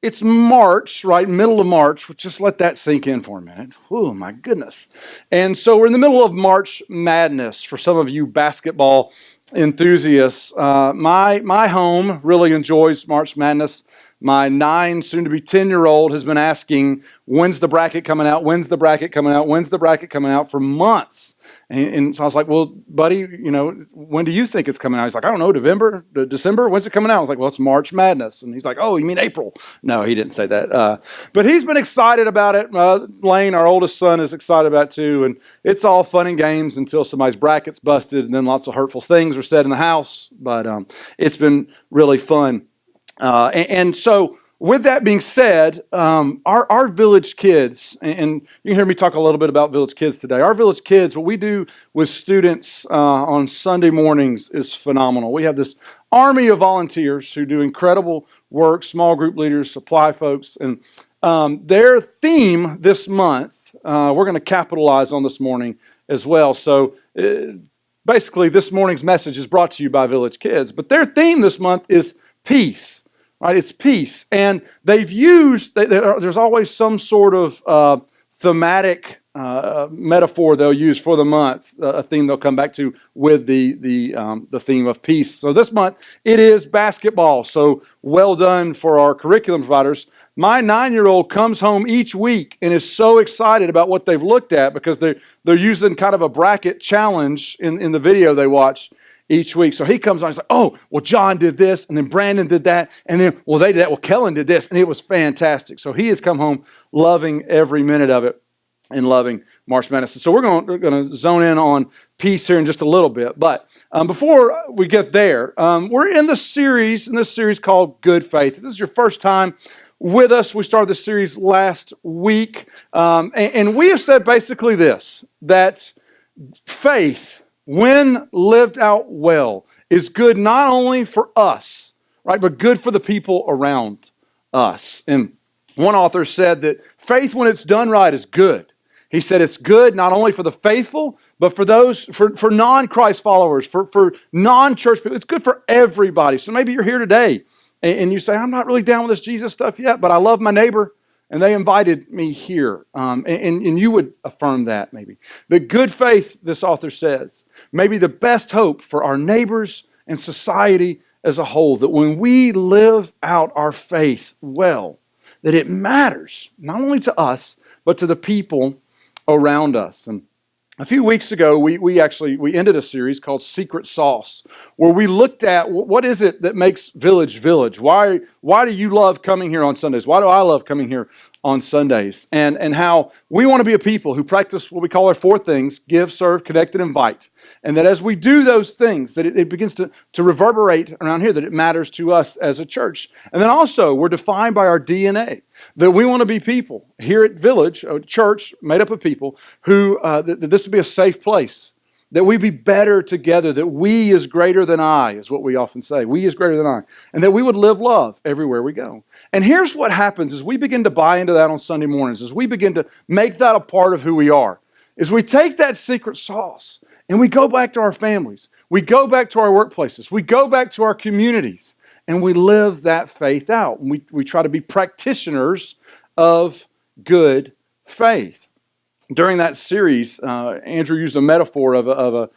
it's March, right? Middle of March. Just let that sink in for a minute. Oh, my goodness. And so we're in the middle of March Madness for some of you basketball enthusiasts. My home really enjoys March Madness. My 9, soon to be 10-year-old has been asking, when's the bracket coming out? When's the bracket coming out? When's the bracket coming out for months? And so I was like, well, buddy, when do you think it's coming out? He's like, I don't know, November, December? When's it coming out? I was like, well, it's March Madness. And he's like, oh, you mean April? No, he didn't say that. But he's been excited about it. Lane, our oldest son, is excited about it too. And it's all fun and games until somebody's bracket's busted and then lots of hurtful things are said in the house. But it's been really fun. And so with that being said, our Village Kids, and you can hear me talk a little bit about Village Kids today. Our Village Kids, what we do with students on Sunday mornings is phenomenal. We have this army of volunteers who do incredible work, small group leaders, supply folks, and their theme this month, we're going to capitalize on this morning as well. So basically, this morning's message is brought to you by Village Kids, but their theme this month is peace. Right, it's peace, and they've used. There's always some sort of thematic metaphor they'll use for the month, a theme they'll come back to with the theme of peace. So this month it is basketball. So well done for our curriculum providers. My 9-year-old comes home each week and is so excited about what they've looked at because they're using kind of a bracket challenge in the video they watch each week. So he comes on, he's like, oh, well, John did this, and then Brandon did that, and then, well, they did that, well, Kellen did this, and it was fantastic. So he has come home loving every minute of it and loving March Madness. So we're going to zone in on peace here in just a little bit. But before we get there, we're in this series called Good Faith. If this is your first time with us, we started this series last week, and we have said basically this, that faith, when lived out well, is good not only for us, right, but good for the people around us. And one author said that faith, when it's done right, is good. He said it's good not only for the faithful, but for those, for non-Christ followers, for non-church people. It's good for everybody. So maybe you're here today and you say, I'm not really down with this Jesus stuff yet, but I love my neighbor. And they invited me here, and you would affirm that maybe. The good faith, this author says, may be the best hope for our neighbors and society as a whole, that when we live out our faith well, that it matters, not only to us, but to the people around us. And a few weeks ago, we ended a series called Secret Sauce, where we looked at what is it that makes Village Village. Why do you love coming here on Sundays? Why do I love coming here on Sundays? And how we want to be a people who practice what we call our 4 things: give, serve, connect, and invite. And that as we do those things, that it begins to reverberate around here, that it matters to us as a church. And then also, we're defined by our DNA, that we want to be people here at Village, a church made up of people who, that this would be a safe place, that we be better together, that we is greater than I, is what we often say. We is greater than I. And that we would live love everywhere we go. And here's what happens as we begin to buy into that on Sunday mornings, as we begin to make that a part of who we are, is we take that secret sauce and we go back to our families. We go back to our workplaces. We go back to our communities. And we live that faith out. And we try to be practitioners of good faith. During that series, Andrew used a metaphor of a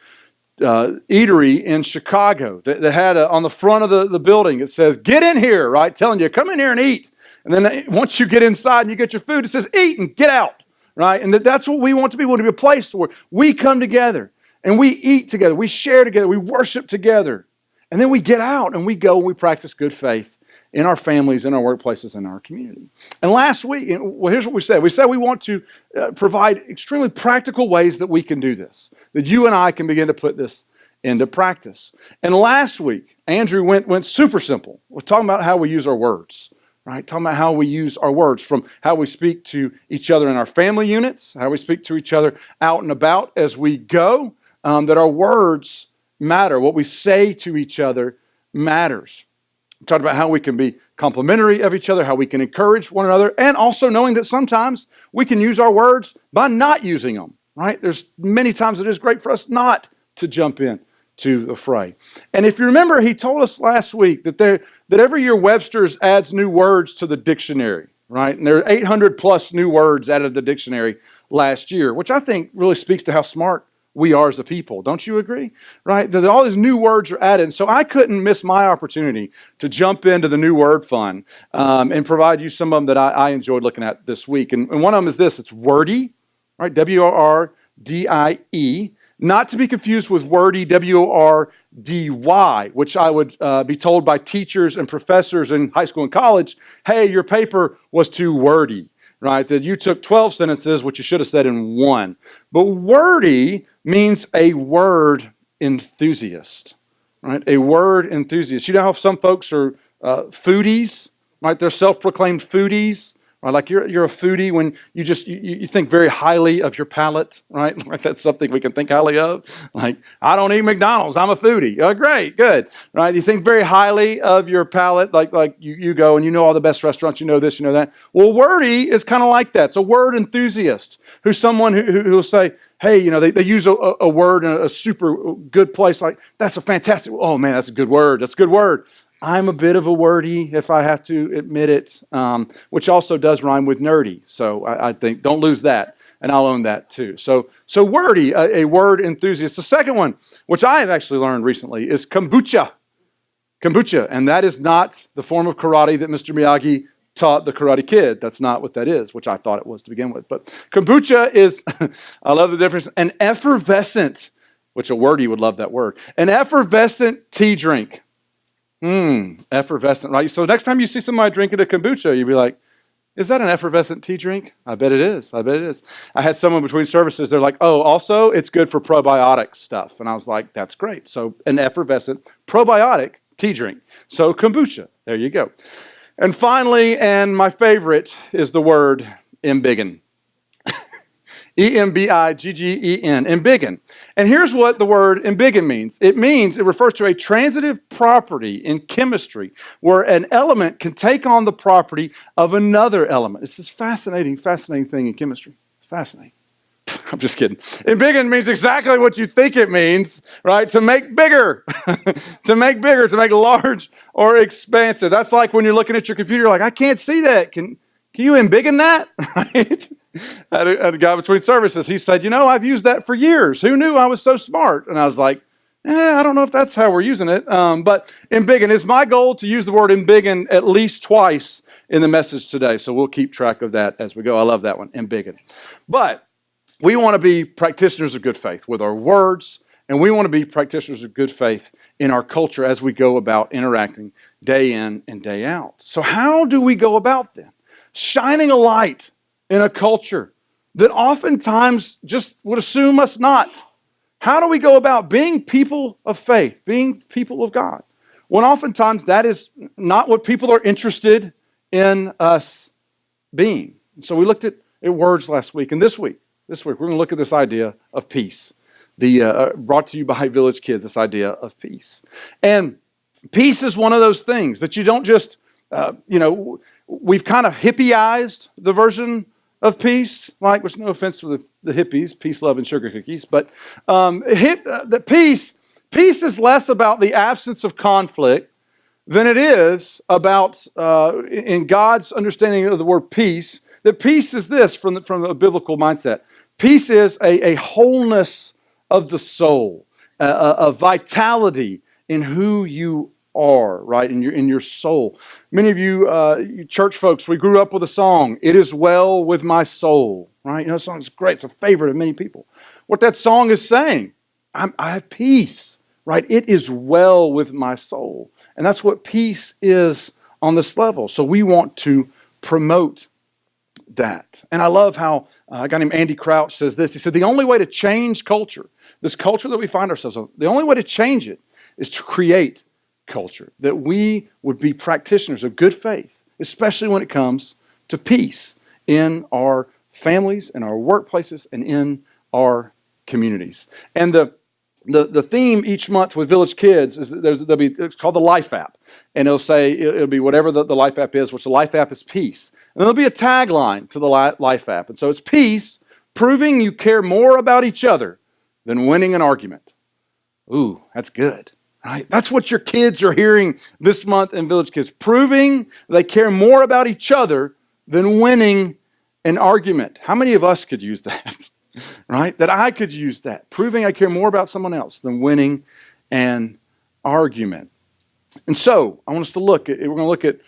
eatery in Chicago that had on the front of the building, it says, get in here, right? Telling you, come in here and eat. And then once you get inside and you get your food, it says, eat and get out, right? And that's what we want to be. We want to be a place where we come together and we eat together, we share together, we worship together. And then we get out and we go and we practice good faith in our families, in our workplaces, in our community. And last week, well, here's what we said. We said we want to provide extremely practical ways that we can do this, that you and I can begin to put this into practice. And last week, Andrew went super simple. We're talking about how we use our words, right? Talking about how we use our words, from how we speak to each other in our family units, how we speak to each other out and about as we go, that our words matter. What we say to each other matters. We talked about how we can be complimentary of each other, how we can encourage one another, and also knowing that sometimes we can use our words by not using them, right? There's many times it is great for us not to jump in to the fray. And if you remember, he told us last week that that every year Webster's adds new words to the dictionary, right? And there are 800 plus new words added to the dictionary last year, which I think really speaks to how smart we are as a people. Don't you agree? Right? That all these new words are added. And so I couldn't miss my opportunity to jump into the new word fun and provide you some of them that I enjoyed looking at this week. And one of them is this. It's wordy, right? W-O-R-D-I-E. Not to be confused with wordy, W-O-R-D-Y, which I would be told by teachers and professors in high school and college, hey, your paper was too wordy, right? That you took 12 sentences, which you should have said in one. But wordy means a word enthusiast, right? A word enthusiast. You know how some folks are foodies, right? They're self-proclaimed foodies. Right? Like you're a foodie when you think very highly of your palate, right? Like that's something we can think highly of. Like, I don't eat McDonald's, I'm a foodie. Oh, great, good. Right? You think very highly of your palate, like you go and you know all the best restaurants, you know this, you know that. Well, wordy is kind of like that. It's a word enthusiast who's someone who will say, hey, you know, they use a word in a super good place, like, that's a fantastic, oh man, that's a good word, that's a good word. I'm a bit of a wordy, if I have to admit it, which also does rhyme with nerdy. So I think, don't lose that, and I'll own that too. So wordy, a word enthusiast. The second one, which I have actually learned recently, is kombucha. Kombucha, and that is not the form of karate that Mr. Miyagi taught the Karate Kid. That's not what that is, which I thought it was to begin with. But kombucha is, I love the difference, an effervescent, which a wordy would love that word, an effervescent tea drink. Effervescent, right? So next time you see somebody drinking a kombucha, you'd be like, is that an effervescent tea drink? I bet it is. I bet it is. I had someone between services, they're like, oh, also, it's good for probiotic stuff. And I was like, that's great. So an effervescent probiotic tea drink. So kombucha, there you go. And finally, and my favorite, is the word embiggen. E-M-B-I-G-G-E-N, embiggen. And here's what the word embiggen means. It refers to a transitive property in chemistry where an element can take on the property of another element. It's this fascinating thing in chemistry. It's fascinating. I'm just kidding. Embiggen means exactly what you think it means, right? To make bigger, to make large or expansive. That's like when you're looking at your computer, you're like, I can't see that. Can you embiggen that? Right? I had a guy between services. He said, you know, I've used that for years. Who knew I was so smart? And I was like, I don't know if that's how we're using it. But embiggen, it's my goal to use the word embiggen at least twice in the message today. So we'll keep track of that as we go. I love that one, embiggen. But we want to be practitioners of good faith with our words, and we want to be practitioners of good faith in our culture as we go about interacting day in and day out. So how do we go about then? Shining a light in a culture that oftentimes just would assume us not. How do we go about being people of faith, being people of God, when oftentimes that is not what people are interested in us being? So we looked at words last week, and this week we're going to look at this idea of peace, brought to you by Village Kids, this idea of peace. And peace is one of those things that you don't just, we've kind of hippieized the version of peace, like, which no offense to the hippies, peace, love, and sugar cookies, but the peace is less about the absence of conflict than it is about, in God's understanding of the word peace, that peace is this from a biblical mindset. Peace is a wholeness of the soul, a vitality in who you are, right, in your soul. Many of you church folks, we grew up with a song, "It Is Well With My Soul," right? You know, the song is great. It's a favorite of many people. What that song is saying, I have peace, right? It is well with my soul. And that's what peace is on this level. So we want to promote that. And I love how a guy named Andy Crouch says this. He said, the only way to change culture, this culture that we find ourselves in, the only way to change it is to create culture, that we would be practitioners of good faith, especially when it comes to peace in our families, in our workplaces, and in our communities. And the theme each month with Village Kids is it's called the Life App. And it'll be whatever the Life App is, which the Life App is peace. And there'll be a tagline to the Life App. And so it's peace, proving you care more about each other than winning an argument. Ooh, that's good. Right? That's what your kids are hearing this month in Village Kids, proving they care more about each other than winning an argument. How many of us could use that? Right? That I could use that, proving I care more about someone else than winning an argument. And so I want us to we're going to look at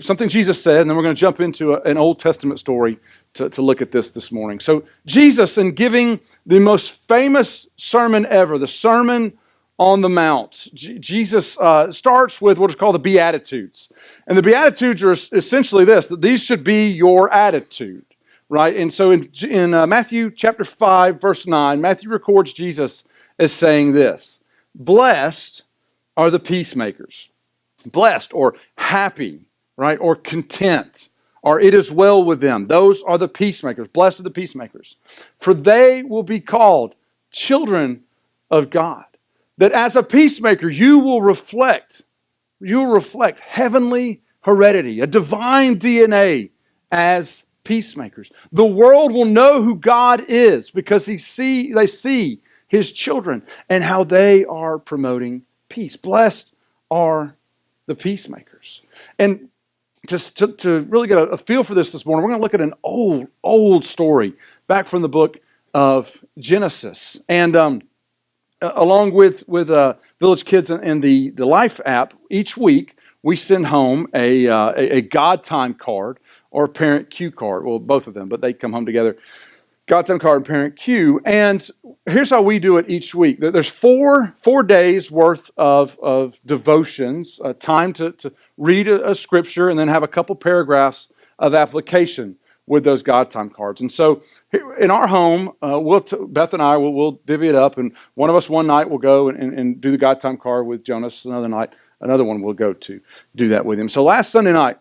something Jesus said, and then we're going to jump into an Old Testament story to look at this morning. So Jesus, in giving the most famous sermon ever, the Sermon on the Mount, Jesus starts with what is called the Beatitudes. And the Beatitudes are essentially this, that these should be your attitude, right? And so in Matthew chapter 5, verse 9, Matthew records Jesus as saying this, blessed are the peacemakers. Blessed or happy, right? Or content, or it is well with them. Those are the peacemakers. Blessed are the peacemakers. For they will be called children of God. That as a peacemaker, you will reflect heavenly heredity, a divine DNA as peacemakers. The world will know who God is because they see His children and how they are promoting peace. Blessed are the peacemakers. And just to really get a feel for this morning, we're going to look at an old story back from the book of Genesis. And along with Village Kids and the Life app, each week we send home a God Time card or a Parent Cue card. Well, both of them, but they come home together. God Time card and Parent Cue. And here's how we do it each week. There's four days worth of devotions, time to read a scripture and then have a couple paragraphs of application with those God Time cards. And so in our home, Beth and I will divvy it up, and one of us one night will go and do the God Time card with Jonas. Another night, another one will go to do that with him. So last Sunday night,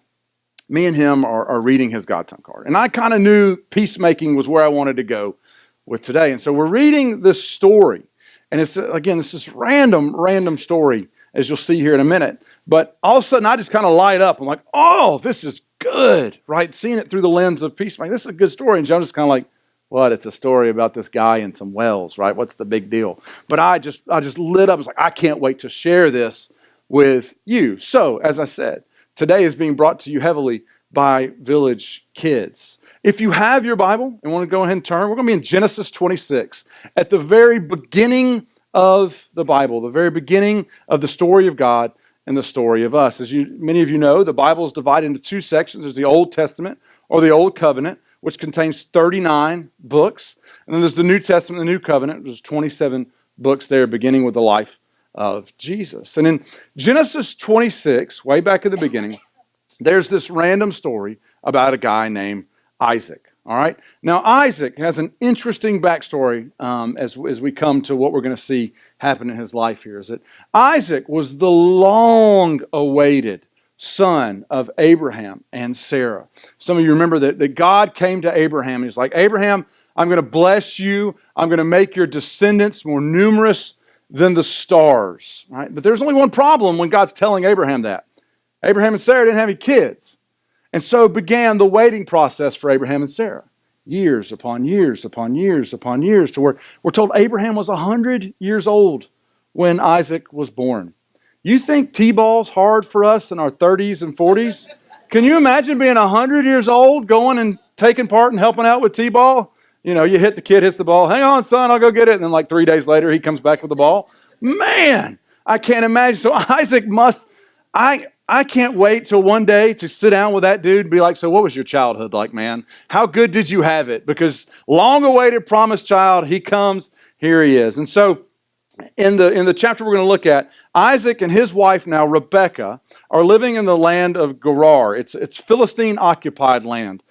me and him are reading his God Time card. And I kind of knew peacemaking was where I wanted to go with today. And so we're reading this story. And it's this random story, as you'll see here in a minute. But all of a sudden, I just kind of light up. I'm like, oh, this is good, right? Seeing it through the lens of peacemaking. This is a good story. And Jonas is kind of like, what? It's a story about this guy and some wells, right? What's the big deal? But I just lit up. I was like, I can't wait to share this with you. So, as I said, today is being brought to you heavily by Village Kids. If you have your Bible and want to go ahead and turn, we're going to be in Genesis 26, at the very beginning of the Bible, the very beginning of the story of God and the story of us. As many of you know, the Bible is divided into two sections. There's the Old Testament, or the Old Covenant, which contains 39 books. And then there's the New Testament, the New Covenant. There's 27 books there, beginning with the life of Jesus. And in Genesis 26, way back at the beginning, there's this random story about a guy named Isaac. All right. Now, Isaac has an interesting backstory as we come to what we're going to see happen in his life here. Is that Isaac was the long-awaited son of Abraham and Sarah. Some of you remember that God came to Abraham and He's like, Abraham, I'm going to bless you. I'm going to make your descendants more numerous than the stars. Right? But there's only one problem when God's telling Abraham that. Abraham and Sarah didn't have any kids. And so began the waiting process for Abraham and Sarah. Years upon years upon years upon years, to where we're told Abraham was 100 years old when Isaac was born. You think T-ball's hard for us in our 30s and 40s? Can you imagine being 100 years old, going and taking part and helping out with T-ball? You know, you hit the kid, hits the ball. Hang on, son, I'll go get it. And then like 3 days later, he comes back with the ball. Man, I can't imagine. So Isaac I can't wait till one day to sit down with that dude and be like, so what was your childhood like, man? How good did you have it? Because long-awaited promised child, he comes, here he is. And so in the chapter we're going to look at, Isaac and his wife now, Rebekah, are living in the land of Gerar. It's Philistine-occupied land.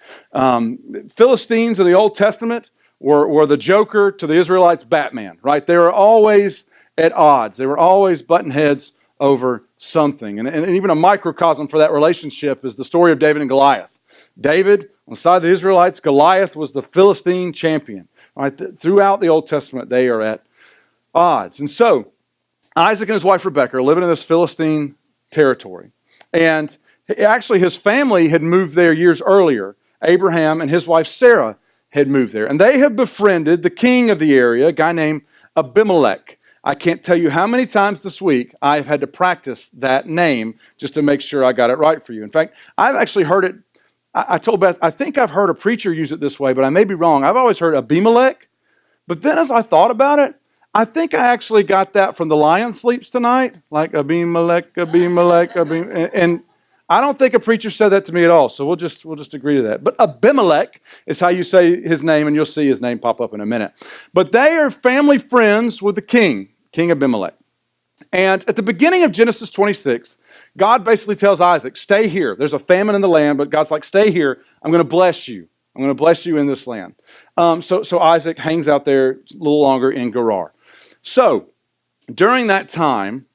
Philistines in the Old Testament were the Joker to the Israelites' Batman, right? They were always at odds. They were always butting heads over something. And even a microcosm for that relationship is the story of David and Goliath. David, on the side of the Israelites, Goliath was the Philistine champion. Right? Throughout the Old Testament, they are at odds. And so, Isaac and his wife Rebekah are living in this Philistine territory. And actually, his family had moved there years earlier. Abraham and his wife Sarah had moved there. And they have befriended the king of the area, a guy named Abimelech. I can't tell you how many times this week I've had to practice that name just to make sure I got it right for you. In fact, I've actually heard it. I told Beth, I think I've heard a preacher use it this way, but I may be wrong. I've always heard Abimelech. But then as I thought about it, I think I actually got that from The Lion Sleeps Tonight, like Abimelech, Abimelech, Abimelech. And I don't think a preacher said that to me at all, so we'll just agree to that. But Abimelech is how you say his name, and you'll see his name pop up in a minute. But they are family friends with the king, King Abimelech. And at the beginning of Genesis 26, God basically tells Isaac, stay here. There's a famine in the land, but God's like, stay here. I'm going to bless you. I'm going to bless you in this land. So Isaac hangs out there a little longer in Gerar. So during that time,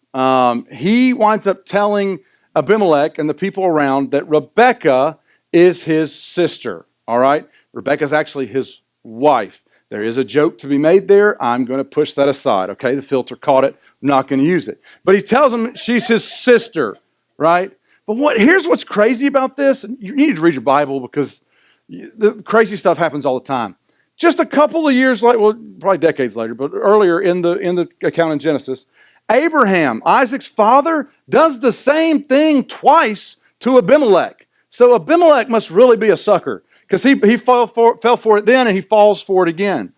he winds up telling Abimelech and the people around that Rebekah is his sister. All right? Rebekah's actually his wife. There is a joke to be made there. I'm going to push that aside. Okay? The filter caught it. I'm not going to use it. But he tells him she's his sister. Right? But here's what's crazy about this. And you need to read your Bible because the crazy stuff happens all the time. Just a couple of years later, well, probably decades later, but earlier in the account in Genesis, Abraham, Isaac's father, does the same thing twice to Abimelech. So Abimelech must really be a sucker because he fell for it then and he falls for it again.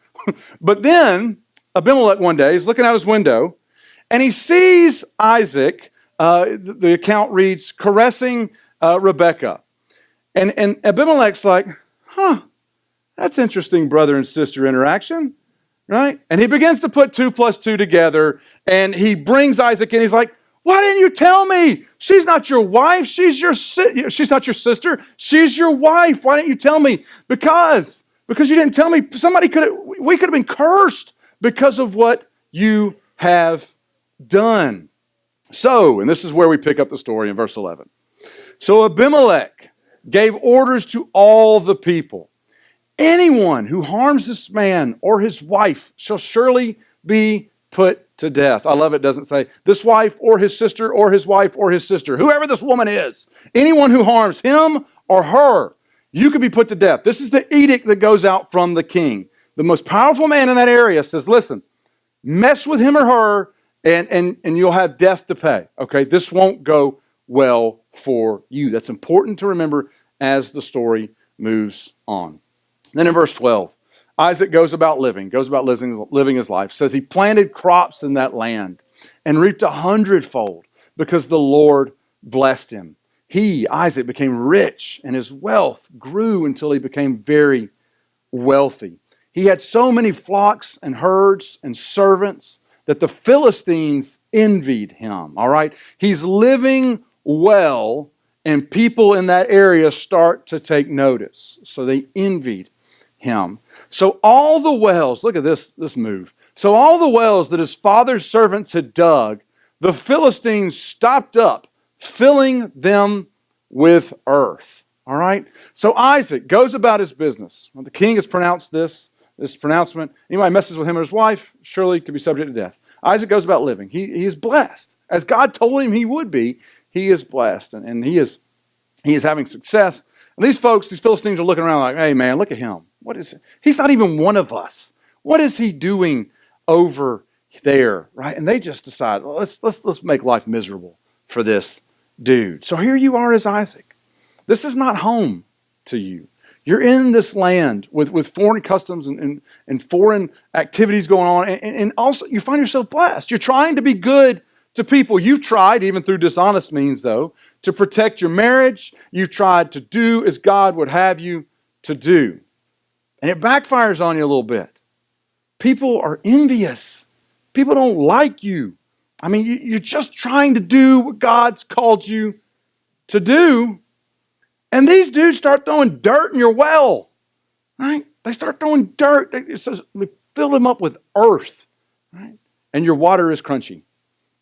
But then Abimelech one day is looking out his window and he sees Isaac, the account reads, caressing Rebekah. And Abimelech's like, that's interesting brother and sister interaction, right? And he begins to put 2 plus 2 together, and he brings Isaac in. He's like, why didn't you tell me? She's not your wife. She's not your sister. She's your wife. Why didn't you tell me? Because you didn't tell me. We could have been cursed because of what you have done. So, and this is where we pick up the story in verse 11. So Abimelech gave orders to all the people. Anyone who harms this man or his wife shall surely be put to death. I love it doesn't say this wife or his sister or his wife or his sister. Whoever this woman is, anyone who harms him or her, you could be put to death. This is the edict that goes out from the king. The most powerful man in that area says, listen, mess with him or her and you'll have death to pay. Okay, this won't go well for you. That's important to remember as the story moves on. Then in verse 12, Isaac goes about living his life. Says he planted crops in that land and reaped 100-fold because the Lord blessed him. He, Isaac, became rich and his wealth grew until he became very wealthy. He had so many flocks and herds and servants that the Philistines envied him. All right? He's living well and people in that area start to take notice. So they envied him. So all the wells, look at this move. So all the wells that his father's servants had dug, the Philistines stopped up, filling them with earth. All right? So Isaac goes about his business. When the king has pronounced this pronouncement, anybody messes with him or his wife, surely could be subject to death. Isaac goes about living. He is blessed. As God told him he would be, he is blessed. And he is having success. And these Philistines are looking around like, hey man, look at him. What is it? He's not even one of us. What is he doing over there, right? And they just decide, well, let's make life miserable for this dude. So here you are as Isaac. This is not home to you. You're in this land with foreign customs and foreign activities going on, and also you find yourself blessed. You're trying to be good to people. You've tried, even through dishonest means though, to protect your marriage. You've tried to do as God would have you to do. And it backfires on you a little bit. People are envious. People don't like you. I mean, you're just trying to do what God's called you to do. And these dudes start throwing dirt in your well. Right? They start throwing dirt. They fill them up with earth. Right? And your water is crunchy.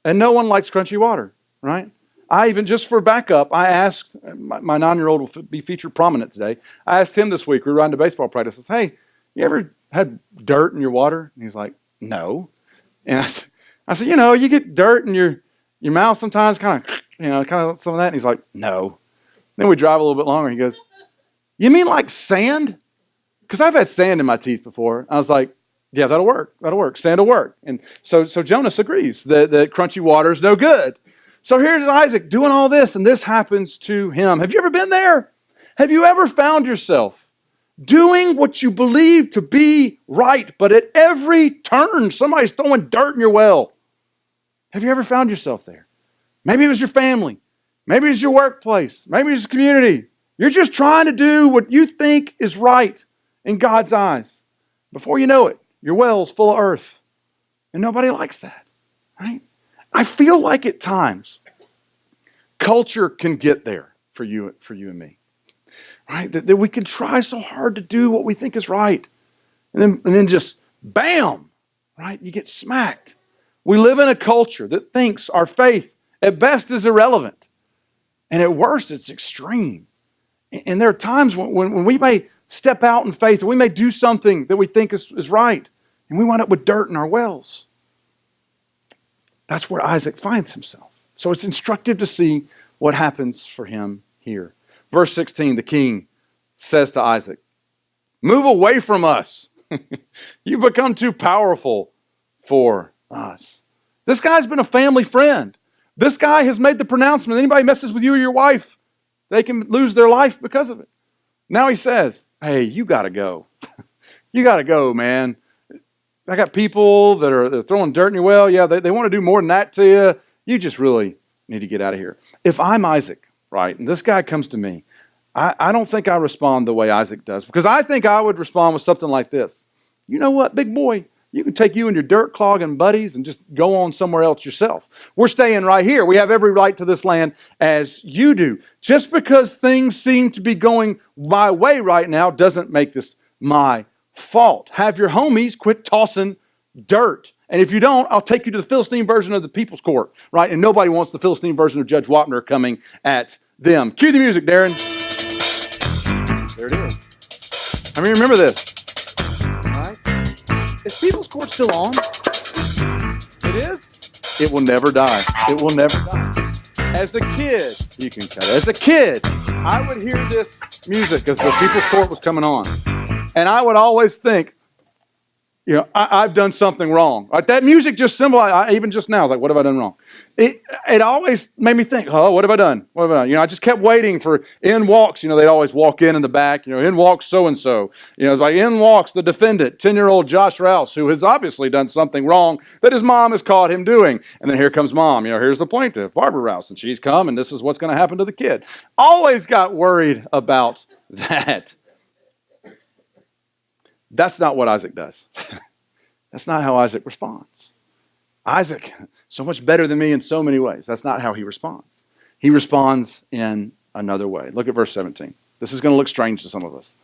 And no one likes crunchy water. Right? I even, just for backup, I asked, my 9-year-old will be featured prominent today. I asked him this week, we were riding to baseball practice, I said, hey, you ever had dirt in your water? And he's like, no. And I said, you get dirt in your mouth sometimes, kind of some of that. And he's like, no. Then we drive a little bit longer. He goes, you mean like sand? Because I've had sand in my teeth before. I was like, Yeah, that'll work. That'll work. Stand will work. And so Jonas agrees that crunchy water is no good. So here's Isaac doing all this, and this happens to him. Have you ever been there? Have you ever found yourself doing what you believe to be right, but at every turn, somebody's throwing dirt in your well? Have you ever found yourself there? Maybe it was your family. Maybe it's your workplace. Maybe it's the community. You're just trying to do what you think is right in God's eyes. Before you know it, your well's full of earth. And nobody likes that, right? I feel like at times, culture can get there for you and me, right? That we can try so hard to do what we think is right. And then just, bam, right? You get smacked. We live in a culture that thinks our faith at best is irrelevant. And at worst, it's extreme. And there are times when we may step out in faith, or we may do something that we think is right, and we wind up with dirt in our wells. That's where Isaac finds himself. So it's instructive to see what happens for him here. Verse 16, the king says to Isaac, "Move away from us. You've become too powerful for us." This guy's been a family friend. This guy has made the pronouncement, anybody messes with you or your wife, they can lose their life because of it. Now he says, hey, you got to go. You got to go, man. I got people that are throwing dirt in your well. Yeah, they want to do more than that to you. You just really need to get out of here. If I'm Isaac, right, and this guy comes to me, I don't think I respond the way Isaac does, because I think I would respond with something like this. You know what, big boy? You can take you and your dirt clogging buddies and just go on somewhere else yourself. We're staying right here. We have every right to this land as you do. Just because things seem to be going my way right now doesn't make this my fault. Have your homies quit tossing dirt. And if you don't, I'll take you to the Philistine version of the People's Court, right? And nobody wants the Philistine version of Judge Wapner coming at them. Cue the music, Darren. There it is. I mean, remember this. Right? Is People's Court still on? It is? It will never die. It will never die. As a kid, you can cut it. As a kid, I would hear this music as the People's Court was coming on. And I would always think, you know, I've done something wrong. Right? That music just symbolized, even just now, I was like, what have I done wrong? It always made me think, oh, what have I done? What have I done? You know, I just kept waiting for in walks, you know, they'd always walk in the back, you know, in walks so-and-so. You know, it's like in walks the defendant, 10-year-old Josh Rouse, who has obviously done something wrong that his mom has caught him doing. And then here comes mom, you know, here's the plaintiff, Barbara Rouse, and she's come, and this is what's going to happen to the kid. Always got worried about that. That's not what Isaac does. That's not how Isaac responds. Isaac, so much better than me in so many ways. That's not how he responds. He responds in another way. Look at verse 17. This is going to look strange to some of us.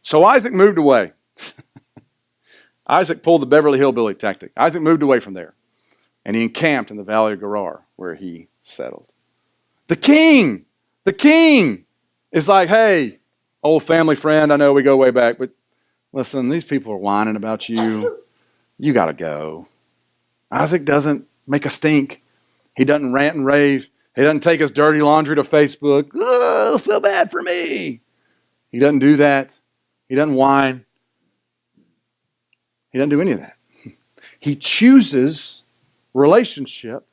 So Isaac moved away. Isaac pulled the Beverly Hillbilly tactic. Isaac moved away from there, and he encamped in the valley of Gerar, where he settled. The king is like, hey, old family friend, I know we go way back, but listen, these people are whining about you. You got to go. Isaac doesn't make a stink. He doesn't rant and rave. He doesn't take his dirty laundry to Facebook. Oh, feel bad for me. He doesn't do that. He doesn't whine. He doesn't do any of that. He chooses relationship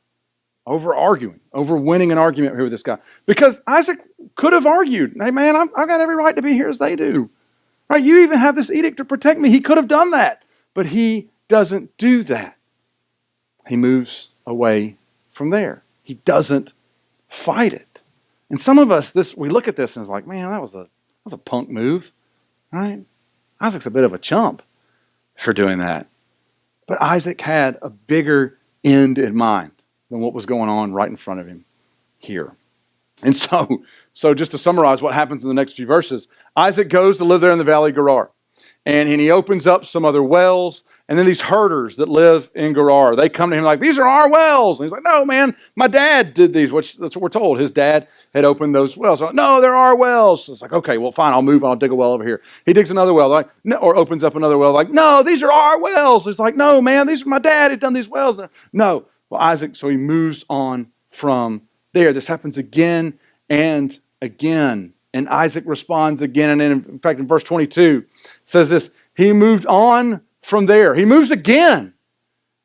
over arguing, over winning an argument here with this guy. Because Isaac could have argued, hey man, I've got every right to be here as they do. Right? You even have this edict to protect me. He could have done that. But he doesn't do that. He moves away from there. He doesn't fight it. And some of us, we look at this and it's like, man, that was a punk move. Right? Isaac's a bit of a chump for doing that. But Isaac had a bigger end in mind than what was going on right in front of him here. And so just to summarize what happens in the next few verses, Isaac goes to live there in the valley of Gerar. And he opens up some other wells. And then these herders that live in Gerar, they come to him like, these are our wells. And he's like, no, man, my dad did these, which that's what we're told. His dad had opened those wells. Like, no, they're our wells. So it's like, okay, well, fine, I'll move on. I'll dig a well over here. He digs another well, like, no, or opens up another well, like, no, these are our wells. He's like, no, man, these are my dad had done these wells. No. Well, Isaac, so he moves on from there. This happens again and again. And Isaac responds again. And then, in fact, in verse 22, it says this, he moved on from there. He moves again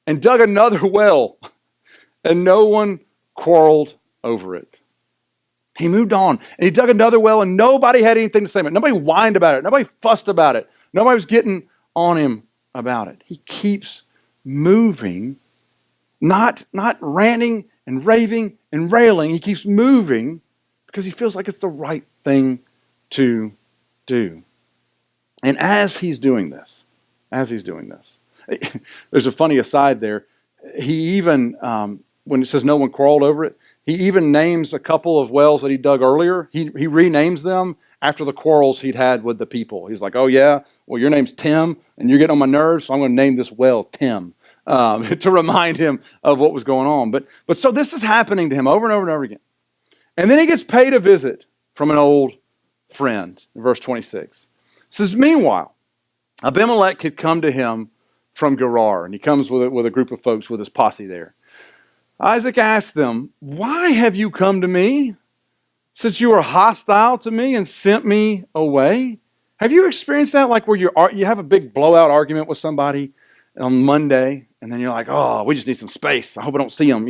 and dug another well, and no one quarreled over it. He moved on, and he dug another well, and nobody had anything to say about it. Nobody whined about it. Nobody fussed about it. Nobody was getting on him about it. He keeps moving, not ranting and raving and railing. He keeps moving because he feels like it's the right thing to do. And as he's doing this, there's a funny aside there. He even, when it says no one quarreled over it, he even names a couple of wells that he dug earlier. He renames them after the quarrels he'd had with the people. He's like, oh yeah, well your name's Tim, and you're getting on my nerves, so I'm going to name this well Tim, to remind him of what was going on. But so this is happening to him over and over and over again. And then he gets paid a visit from an old friend, in verse 26. It says, meanwhile, Abimelech had come to him from Gerar, and he comes with a group of folks with his posse there. Isaac asked them, why have you come to me, since you are hostile to me and sent me away? Have you experienced that, like where you have a big blowout argument with somebody on Monday, and then you're like, oh, we just need some space. I hope I don't see them.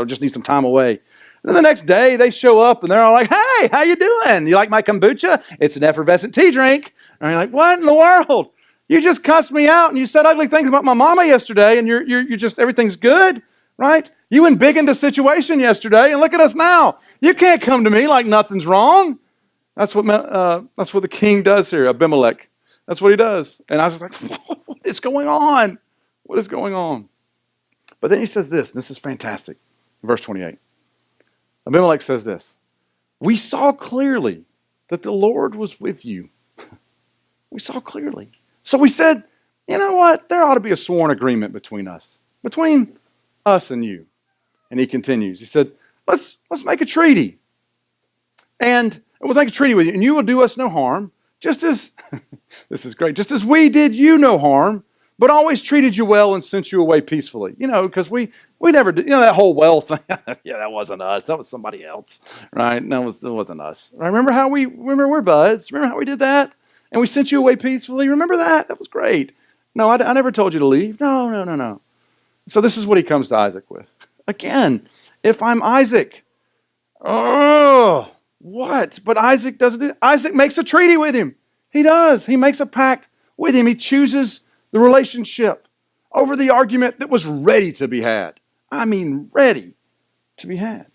Just need some time away. And then the next day, they show up, and they're all like, hey, how you doing? You like my kombucha? It's an effervescent tea drink. And you're like, what in the world? You just cussed me out, and you said ugly things about my mama yesterday, and you're just, everything's good, right? You embiggened the situation yesterday, and look at us now. You can't come to me like nothing's wrong. That's what the king does here, Abimelech. That's what he does. And I was like, what is going on? What is going on? But then he says this, and this is fantastic. Verse 28. Abimelech says this, we saw clearly that the Lord was with you. We saw clearly. So we said, you know what? There ought to be a sworn agreement between us and you. And he continues. He said, let's make a treaty. And we'll make a treaty with you, and you will do us no harm, just as, this is great, just as we did you no harm, but always treated you well and sent you away peacefully. Because we never did, that whole well thing. Yeah, that wasn't us. That was somebody else, right? That wasn't us. Right? Remember we're buds. Remember how we did that? And we sent you away peacefully. Remember that? That was great. No, I never told you to leave. No. So this is what he comes to Isaac with. Again, if I'm Isaac, oh, what? But Isaac doesn't. Isaac makes a treaty with him. He does. He makes a pact with him. He chooses the relationship over the argument that was ready to be had. I mean, ready to be had.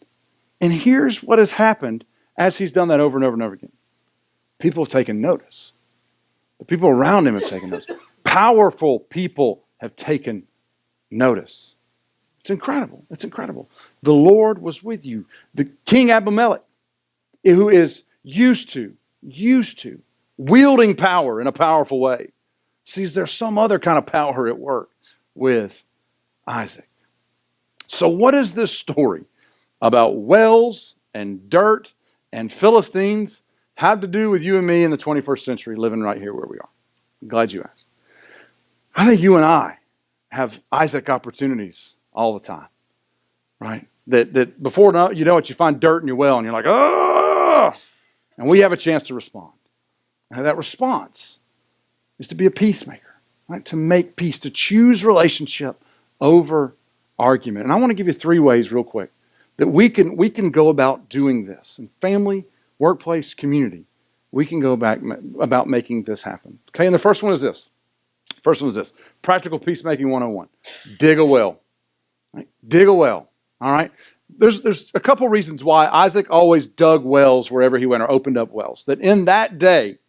And here's what has happened as he's done that over and over and over again. People have taken notice. The people around him have taken notice. Powerful people have taken notice. It's incredible. It's incredible. The Lord was with you. The King Abimelech, who is used to wielding power in a powerful way, sees there's some other kind of power at work with Isaac. So what is this story about wells and dirt and Philistines have to do with you and me in the 21st century living right here where we are? I'm glad you asked. I think you and I have Isaac opportunities all the time, right? That before you know it, you find dirt in your well and you're like, oh! And we have a chance to respond. And that response is to be a peacemaker, right? To make peace, to choose relationship over argument. And I want to give you 3 ways real quick that we can go about doing this in family, workplace, community. We can go back about making this happen. Okay, and the first one is this. Practical Peacemaking 101. Dig a well. Right? Dig a well. All right? There's a couple reasons why Isaac always dug wells wherever he went, or opened up wells. That in that day,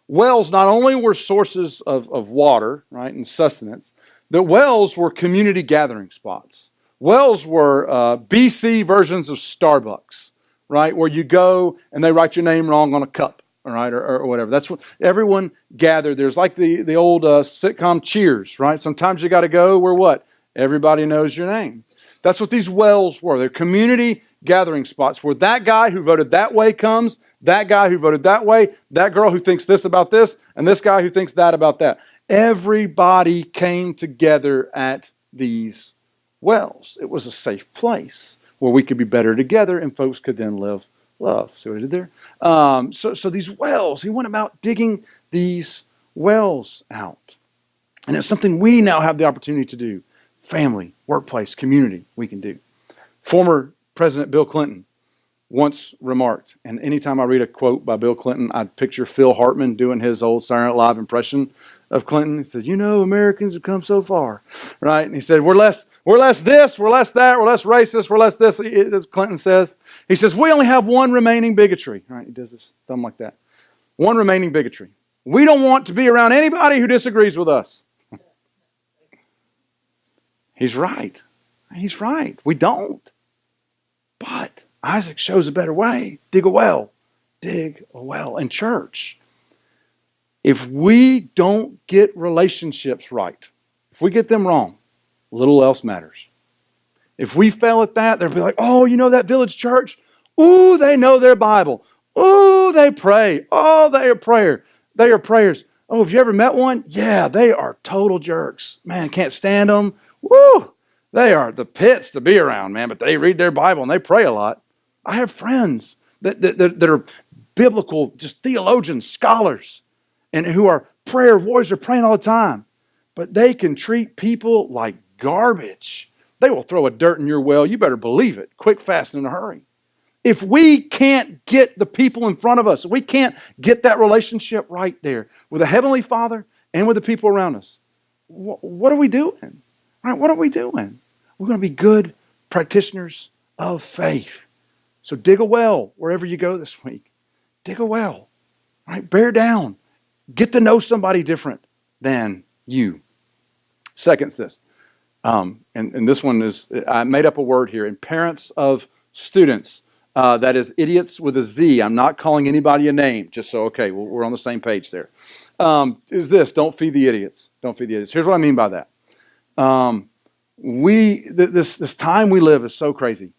wells not only were sources of water, right, and sustenance, that wells were community gathering spots. Wells were BC versions of Starbucks, right, where you go and they write your name wrong on a cup, all right, or whatever. That's what everyone gathered. There's like the old sitcom Cheers, right? Sometimes you got to go where what? Everybody knows your name. That's what these wells were. They're community gathering spots where that guy who voted that way comes, that guy who voted that way, that girl who thinks this about this, and this guy who thinks that about that. Everybody came together at these wells. It was a safe place where we could be better together and folks could then live love. See what I did there? So these wells, he went about digging these wells out. And it's something we now have the opportunity to do. Family, workplace, community, we can do. Former President Bill Clinton once remarked, and anytime I read a quote by Bill Clinton, I picture Phil Hartman doing his old Saturday Night Live impression of Clinton. He said, Americans have come so far, right? And he said, we're less this, we're less that, we're less racist, we're less this, as Clinton says. He says, we only have one remaining bigotry, right? He does this thumb like that. One remaining bigotry. We don't want to be around anybody who disagrees with us. He's right. He's right. We don't. But Isaac shows a better way. Dig a well. Dig a well. And church, if we don't get relationships right, if we get them wrong, little else matters. If we fail at that, they'll be like, oh, that village church? Ooh, they know their Bible. Ooh, they pray. Oh, they are prayer. They are prayers. Oh, have you ever met one? Yeah, they are total jerks. Man, can't stand them. Woo! They are the pits to be around, man, but they read their Bible and they pray a lot. I have friends that are biblical, just theologians, scholars, and who are prayer warriors, are praying all the time. But they can treat people like garbage. They will throw a dirt in your well. You better believe it. Quick, fast, and in a hurry. If we can't get the people in front of us, if we can't get that relationship right there with the Heavenly Father and with the people around us, what are we doing? Right? What are we doing? We're going to be good practitioners of faith. So dig a well wherever you go this week. Dig a well. Right? Bear down. Get to know somebody different than you. Second's this. And this one is, I made up a word here. And parents of students, that is idiots with a Z. I'm not calling anybody a name, just so, okay, we're on the same page there. Is this, don't feed the idiots. Don't feed the idiots. Here's what I mean by that. This time we live is so crazy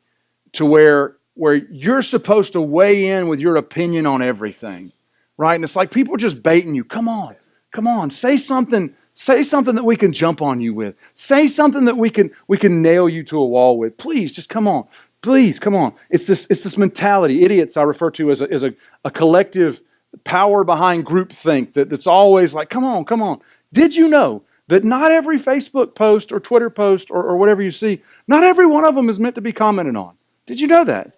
to where you're supposed to weigh in with your opinion on everything, right? And it's like people are just baiting you. Come on, say something that we can jump on you with. Say something that we can nail you to a wall with. Please, just come on. Please, come on. It's this mentality. Idiots I refer to as a collective power behind groupthink that's always like, come on. Did you know that not every Facebook post or Twitter post or whatever you see, not every one of them is meant to be commented on? Did you know that?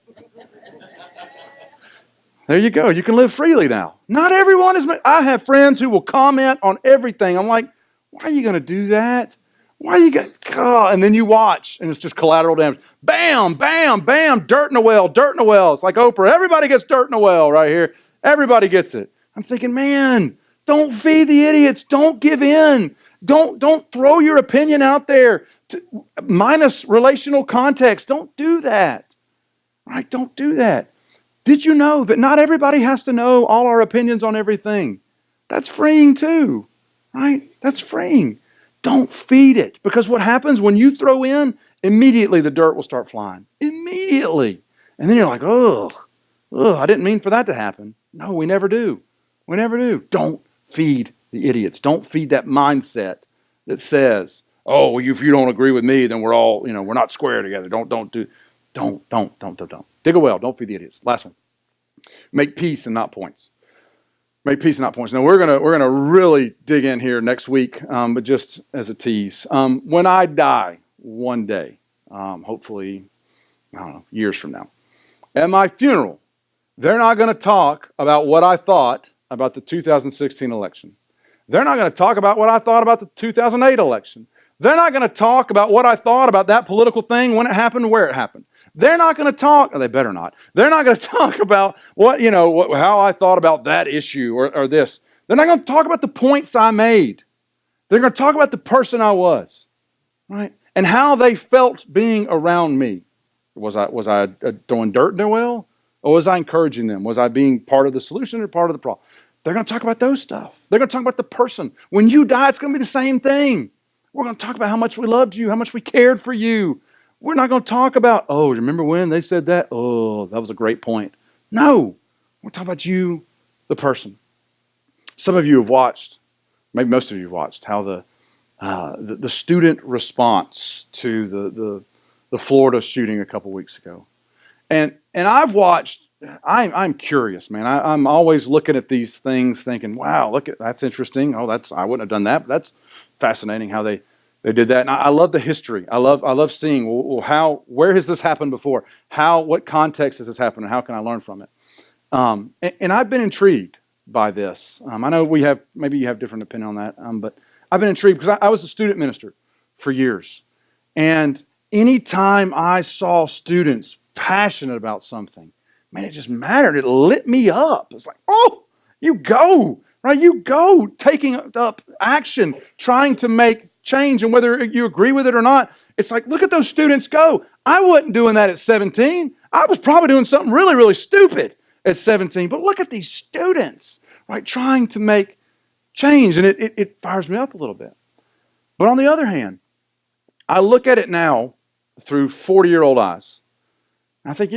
There you go. You can live freely now. Not everyone is meant. I have friends who will comment on everything. I'm like, why are you going to do that? Why are you going to? And then you watch, and it's just collateral damage. Bam, bam, bam, dirt in a well, dirt in a well. It's like Oprah. Everybody gets dirt in a well right here. Everybody gets it. I'm thinking, man, don't feed the idiots. Don't give in. Don't throw your opinion out there minus relational context. Don't do that. Right? Don't do that. Did you know that not everybody has to know all our opinions on everything? That's freeing too. Right? That's freeing. Don't feed it. Because what happens when you throw in, immediately the dirt will start flying. Immediately. And then you're like, ugh, I didn't mean for that to happen. No, we never do. We never do. Don't feed the idiots. Don't feed that mindset that says, oh, well, if you don't agree with me, then we're all, we're not square together. Don't. Dig a well. Don't feed the idiots. Last one. Make peace and not points. Make peace and not points. Now we're gonna really dig in here next week, but just as a tease, when I die one day, hopefully, I don't know, years from now, at my funeral, they're not going to talk about what I thought about the 2016 election. They're not going to talk about what I thought about the 2008 election. They're not going to talk about what I thought about that political thing when it happened, where it happened. They're not going to talk, or they better not. They're not going to talk about how I thought about that issue or this. They're not going to talk about the points I made. They're going to talk about the person I was, right? And how they felt being around me. Was I throwing dirt in their well? Or was I encouraging them? Was I being part of the solution or part of the problem? They're going to talk about those stuff. They're going to talk about the person. When you die, it's going to be the same thing. We're going to talk about how much we loved you, how much we cared for you. We're not going to talk about, oh, remember when they said that? Oh, that was a great point. No. We're talking about you, the person. Some of you have watched, maybe most of you have watched, how the student response to the Florida shooting a couple weeks ago. And I've watched I'm curious, man. I'm always looking at these things thinking, wow, that's interesting. Oh, I wouldn't have done that, but that's fascinating how they did that. And I love the history. I love seeing, where has this happened before? What context has this happened, and how can I learn from it? And I've been intrigued by this. I know maybe you have different opinion on that, but I've been intrigued because I was a student minister for years. And anytime I saw students passionate about something, man, it just mattered. It lit me up. It's like, oh, you go, right? You go taking up action, trying to make change. And whether you agree with it or not, it's like, look at those students go. I wasn't doing that at 17. I was probably doing something really, really stupid at 17. But look at these students, right, trying to make change. And it fires me up a little bit. But on the other hand, I look at it now through 40-year-old eyes. And I think,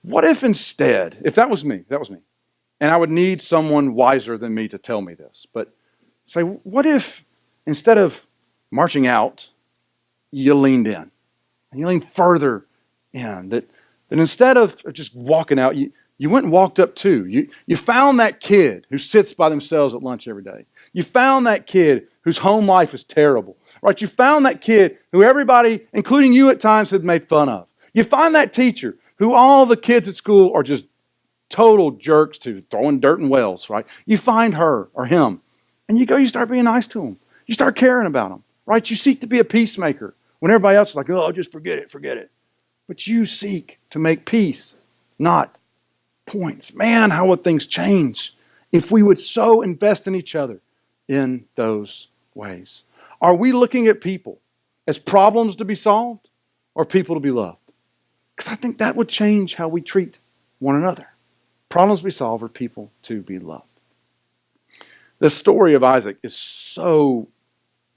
what if instead, if that was me, and I would need someone wiser than me to tell me this, but say, what if instead of marching out, you leaned in, and you leaned further in, that instead of just walking out, you went and walked up too. You found that kid who sits by themselves at lunch every day. You found that kid whose home life is terrible, right? You found that kid who everybody, including you at times, had made fun of. You find that teacher who all the kids at school are just total jerks to, throwing dirt in wells, right? You find her or him, and you start being nice to them. You start caring about them, right? You seek to be a peacemaker when everybody else is like, oh, just forget it. But you seek to make peace, not points. Man, how would things change if we would so invest in each other in those ways? Are we looking at people as problems to be solved or people to be loved? Because I think that would change how we treat one another. Problems to be solved or people to be loved. The story of Isaac is so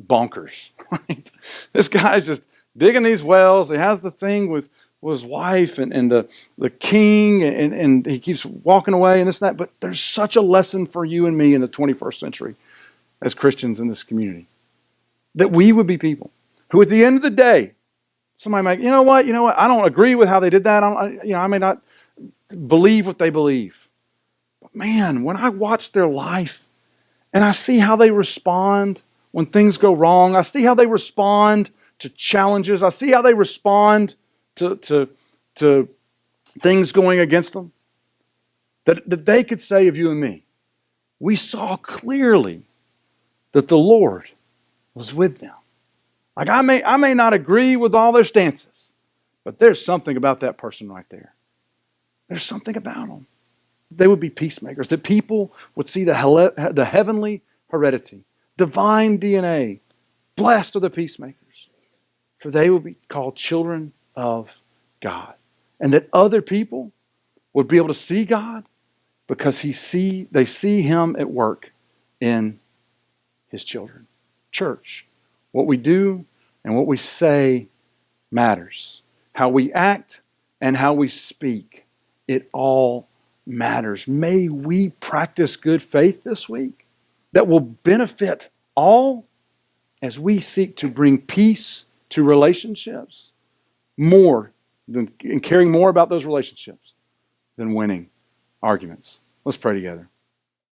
bonkers. Right? This guy's just digging these wells. He has the thing with his wife and the king, and he keeps walking away and this and that. But there's such a lesson for you and me in the 21st century as Christians in this community. That we would be people who at the end of the day, somebody might, you know what, I don't agree with how they did that. I may not believe what they believe. But man, when I watch their life and I see how they respond when things go wrong, I see how they respond to challenges, I see how they respond to things going against them, that they could say of you and me, we saw clearly that the Lord was with them. Like I may not agree with all their stances, but there's something about that person right there. There's something about them. They would be peacemakers. That people would see the heavenly heredity, divine DNA, blessed are the peacemakers, for they will be called children of God. And that other people would be able to see God because they see Him at work in His children. Church, what we do and what we say matters. How we act and how we speak, it all matters. May we practice good faith this week that will benefit all as we seek to bring peace to relationships and caring more about those relationships than winning arguments. Let's pray together.